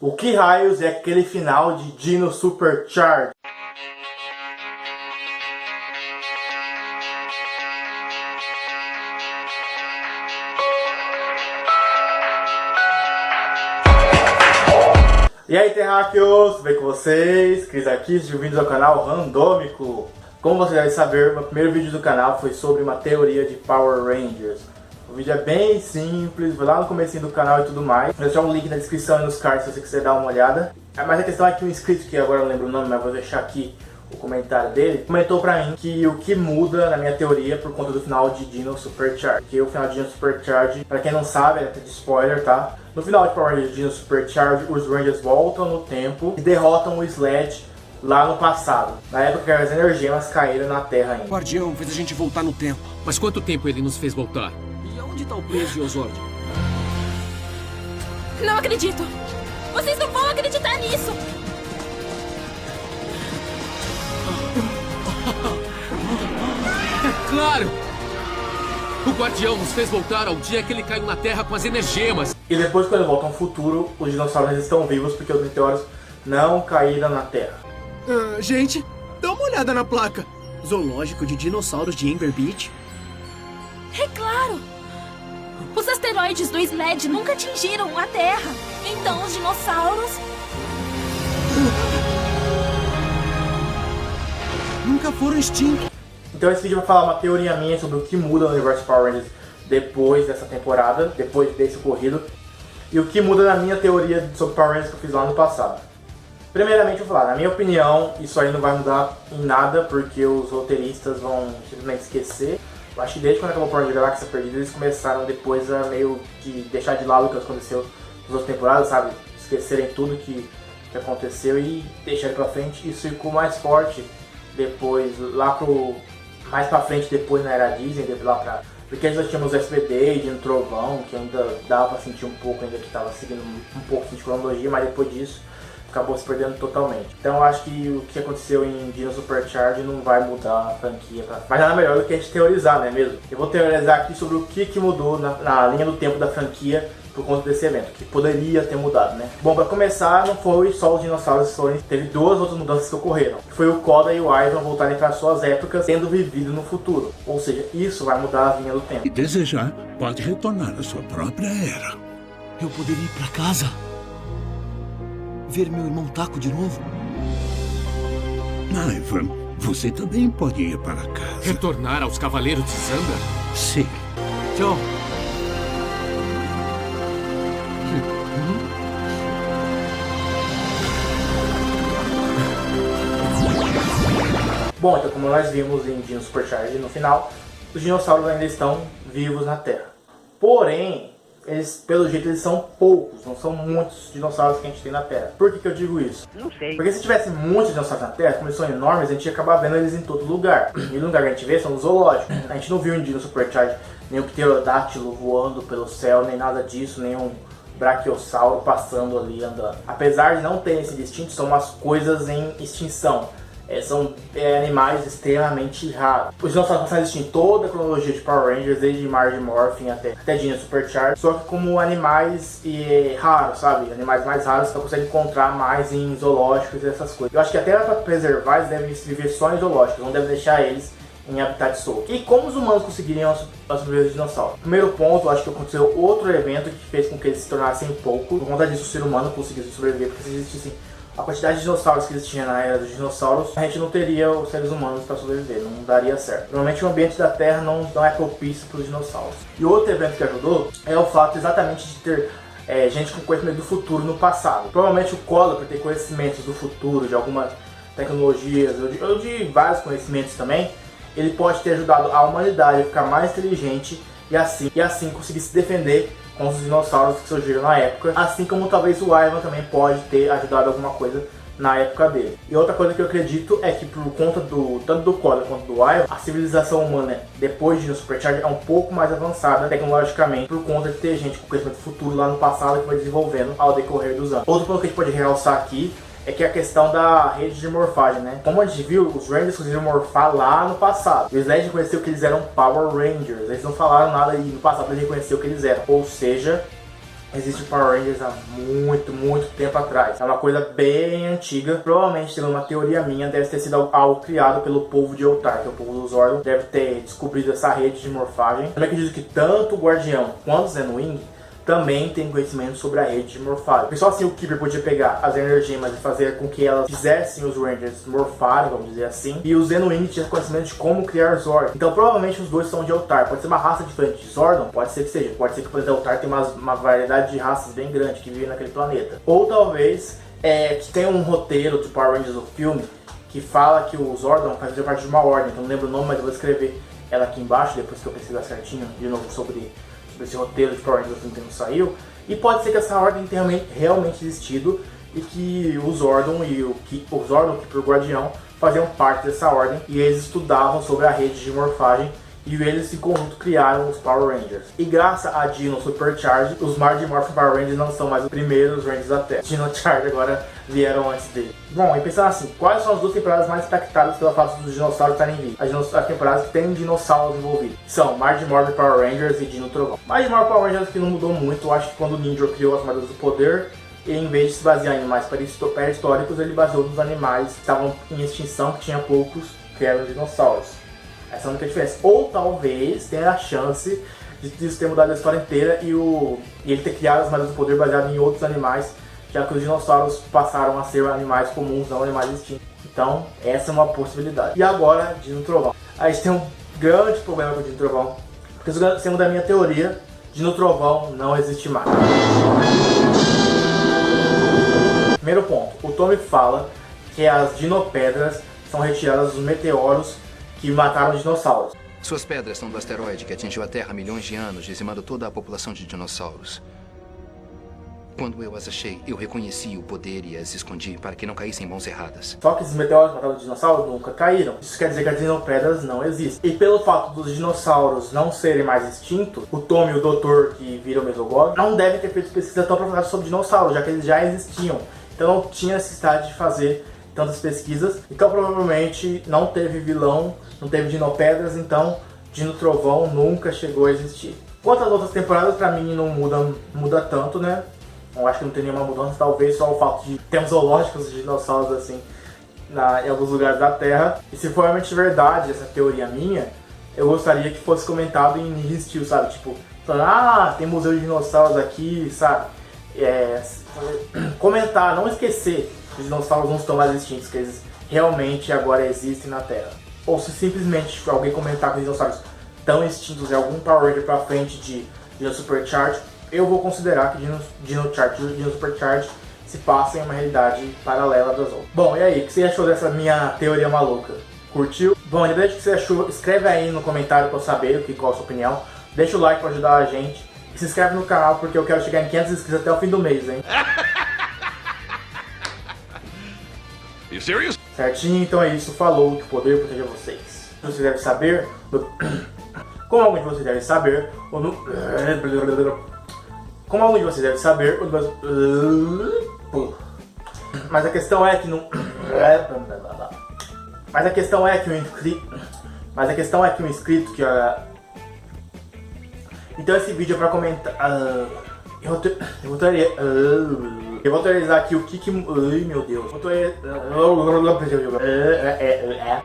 O que raios é aquele final de Dino Supercharge? E aí, terráqueos, tudo bem com vocês? Cris aqui, sejam bem-vindos ao canal Randômico. Como vocês devem saber, meu primeiro vídeo do canal foi sobre uma teoria de Power Rangers. O vídeo é bem simples, vai lá no comecinho do canal e tudo mais. Vou deixar um link na descrição e nos cards se você quiser dar uma olhada. Mas a questão é que um inscrito, que agora eu não lembro o nome, mas vou deixar aqui o comentário dele, comentou pra mim que o que muda na minha teoria por conta do final de Dino Supercharge. Que o final de Dino Supercharge, pra quem não sabe, é até de spoiler, tá? No final de Power Rangers Dino Supercharge, os Rangers voltam no tempo e derrotam o Sled lá no passado, na época que as energias caíram na Terra ainda. O Guardião fez a gente voltar no tempo. Mas quanto tempo ele nos fez voltar? E onde tá o preço de Ozord? Não acredito! Vocês não vão acreditar nisso! É claro! O Guardião nos fez voltar ao dia que ele caiu na Terra com as energemas. E depois, quando ele volta ao futuro, os dinossauros estão vivos porque os meteoros não caíram na Terra. Gente, dá uma olhada na placa. Zoológico de dinossauros de Amber Beach. É claro! Os asteroides do Sled nunca atingiram a Terra. Então os dinossauros... Nunca foram extintos. Então esse vídeo vai falar uma teoria minha sobre o que muda no universo Power Rangers depois dessa temporada, depois desse ocorrido. E o que muda na minha teoria sobre Power Rangers que eu fiz lá no passado. Primeiramente eu vou falar, na minha opinião, isso aí não vai mudar em nada, porque os roteiristas vão simplesmente esquecer. Eu acho que desde quando acabou o Power Rangers Galáxia Perdida, eles começaram depois a meio que deixar de lado o que aconteceu nas outras temporadas, sabe? Esquecerem tudo que aconteceu e deixarem pra frente. Isso ficou mais forte depois, lá pro... mais pra frente, depois na era Disney, lá pra... Porque a gente tínhamos o SBD, de Trovão, que ainda dava pra sentir um pouco, ainda que tava seguindo um pouco de cronologia, mas depois disso acabou se perdendo totalmente. Então eu acho que o que aconteceu em Dino Supercharge não vai mudar a franquia, mas nada melhor do que a gente teorizar, não é mesmo? Eu vou teorizar aqui sobre o que mudou na linha do tempo da franquia por conta desse evento, que poderia ter mudado, né? Bom, para começar, não foi só os dinossauros que foram, teve duas outras mudanças que ocorreram. Foi o Koda e o Ivan voltarem para suas épocas, tendo vivido no futuro. Ou seja, isso vai mudar a linha do tempo. Se desejar, pode retornar à sua própria era. Eu poderia ir pra casa? Ver meu irmão Taco de novo? Ivan, você também pode ir para casa. Retornar aos Cavaleiros de Zandra? Sim. Tchau. Bom, então como nós vimos em Dino Supercharge no final, os dinossauros ainda estão vivos na Terra. Porém, eles, pelo jeito, eles são poucos, não são muitos dinossauros que a gente tem na Terra. Por que eu digo isso? Não sei. Porque se tivesse muitos dinossauros na Terra, como eles são enormes, a gente ia acabar vendo eles em todo lugar. E o lugar que a gente vê são os zoológicos. A gente não viu em Dino Supercharge nenhum pterodátilo voando pelo céu, nem nada disso, nenhum brachiosauro passando ali, andando. Apesar de não terem sido extintos, são umas coisas em extinção. São animais extremamente raros. Os dinossauros passaram a existir em toda a cronologia de Power Rangers, desde Marge Morphin até Dino Supercharge, só que como animais raros, sabe? Animais mais raros que você consegue encontrar mais em zoológicos e essas coisas. Eu acho que até para preservar, eles devem viver só em zoológicos, não devem deixar eles em habitat solto. E como os humanos conseguiriam sobreviver os dinossauros? Primeiro ponto, eu acho que aconteceu outro evento que fez com que eles se tornassem pouco. Por conta disso, o ser humano conseguiu sobreviver, porque se existissem a quantidade de dinossauros que existia na era dos dinossauros, a gente não teria os seres humanos para sobreviver, não daria certo. Normalmente o ambiente da Terra não é propício para os dinossauros. E outro evento que ajudou é o fato exatamente de ter gente com conhecimento do futuro no passado. Provavelmente o Koda, por ter conhecimentos do futuro, de algumas tecnologias, ou de vários conhecimentos também, ele pode ter ajudado a humanidade a ficar mais inteligente e assim conseguir se defender com os dinossauros que surgiram na época, assim como talvez o Ivan também pode ter ajudado alguma coisa na época dele. E outra coisa que eu acredito é que por conta tanto do Koda quanto do Ivan, a civilização humana depois de Dino Supercharge é um pouco mais avançada tecnologicamente, por conta de ter gente com conhecimento futuro lá no passado que vai desenvolvendo ao decorrer dos anos. Outro ponto que a gente pode realçar aqui é que a questão da rede de morfagem, né? Como a gente viu, os Rangers conseguiram morfar lá no passado. O Sled reconheceu que eles eram Power Rangers. Eles não falaram nada e no passado ele reconheceu que eles eram. Ou seja, Existe Power Rangers há muito tempo atrás. É uma coisa bem antiga. Provavelmente, segundo uma teoria minha, deve ter sido algo criado pelo povo de Eltar, que é o povo dos Zordon. Deve ter descobrido essa rede de morfagem. Também acredito que tanto o Guardião quanto o Zenwing também tem conhecimento sobre a rede de morfagem. Só assim o Keeper podia pegar as energimas e fazer com que elas fizessem os Rangers morfarem, vamos dizer assim. E o Zenwing tinha conhecimento de como criar Zordon. Então provavelmente os dois são de Eltar. Pode ser uma raça diferente de Zordon? Pode ser que seja. Pode ser que o planeta Eltar tenha uma variedade de raças bem grande que vivem naquele planeta. Ou talvez que tem um roteiro de Power Rangers do filme que fala que o Zordon fazia parte de uma ordem. Então não lembro o nome, mas eu vou escrever ela aqui embaixo, depois que eu pesquisar certinho de novo sobre esse roteiro de Power Rangers do filme que não saiu. E pode ser que essa ordem tenha realmente existido e que o Zordon e o Keeper e o Guardião faziam parte dessa ordem e eles estudavam sobre a rede de morfagem e eles em conjunto criaram os Power Rangers. E graças a Dino Supercharge, os Mighty Morphin Power Rangers não são mais os primeiros Rangers da Terra. Dino Charge agora vieram antes dele. Bom, e pensando assim, quais são as duas temporadas mais expectadas pela fato dos dinossauros estarem vivos? As temporadas que tem dinossauros envolvidos são Mighty Morphin Power Rangers e Dino Trovão. Mighty Morphin Power Rangers que não mudou muito. Eu acho que quando o Ninja criou as Armaduras do Poder, e em vez de se basear em animais pré-históricos, ele baseou nos animais que estavam em extinção, que tinha poucos, que eram os dinossauros. Essa é a única diferença. Ou talvez tenha a chance de isso ter mudado a história inteira e ele ter criado as Armaduras do Poder baseado em outros animais, já que os dinossauros passaram a ser animais comuns, não animais extintos. Então, essa é uma possibilidade. E agora, Dino Trovão. A gente tem um grande problema com o Dino Trovão, porque segundo a minha teoria, Dino Trovão não existe mais. Primeiro ponto, o Tommy fala que as dinopedras são retiradas dos meteoros que mataram os dinossauros. Suas pedras são do asteroide que atingiu a Terra há milhões de anos, dizimando toda a população de dinossauros. Quando eu as achei, eu reconheci o poder e as escondi para que não caíssem em mãos erradas. Só que esses meteoros que mataram os dinossauros nunca caíram. Isso quer dizer que as dinopedras não existem. E pelo fato dos dinossauros não serem mais extintos, o Tommy e o Doutor, que viram o Mesogog, não devem ter feito pesquisa tão aprofundada sobre dinossauros, já que eles já existiam. Então não tinha necessidade de fazer tantas pesquisas. Então provavelmente não teve vilão, não teve dinopedras, então Dino Trovão nunca chegou a existir. Quanto às outras temporadas, pra mim não muda tanto, né? Eu acho que não tem nenhuma mudança, talvez só o fato de ter zoológicos de dinossauros assim em alguns lugares da Terra. E se for realmente verdade essa teoria minha, eu gostaria que fosse comentado em Ninja Steel, sabe? Tipo, falando, tem museu de dinossauros aqui, sabe? Comentar, não esquecer que os dinossauros não estão mais extintos, que eles realmente agora existem na Terra. Ou se simplesmente alguém comentar que os dinossauros estão extintos em algum Power Ranger pra frente de Dino Supercharge, eu vou considerar que Dino Charge e Dino Supercharge se passam em uma realidade paralela das outras. Bom, e aí, o que você achou dessa minha teoria maluca? Curtiu? Bom, independente do que você achou, escreve aí no comentário pra eu saber qual a sua opinião. Deixa o like pra ajudar a gente. E se inscreve no canal porque eu quero chegar em 500 inscritos até o fim do mês, hein? You serious? Certinho, então é isso. Falou, que o poder proteja vocês. Você deve saber... Como algum de vocês deve saber... Como algum de vocês deve saber... Mas a questão é que não... Mas a questão é que o inscrito que... Então esse vídeo é pra comentar... Eu vou atualizar aqui o que... Ai, meu Deus.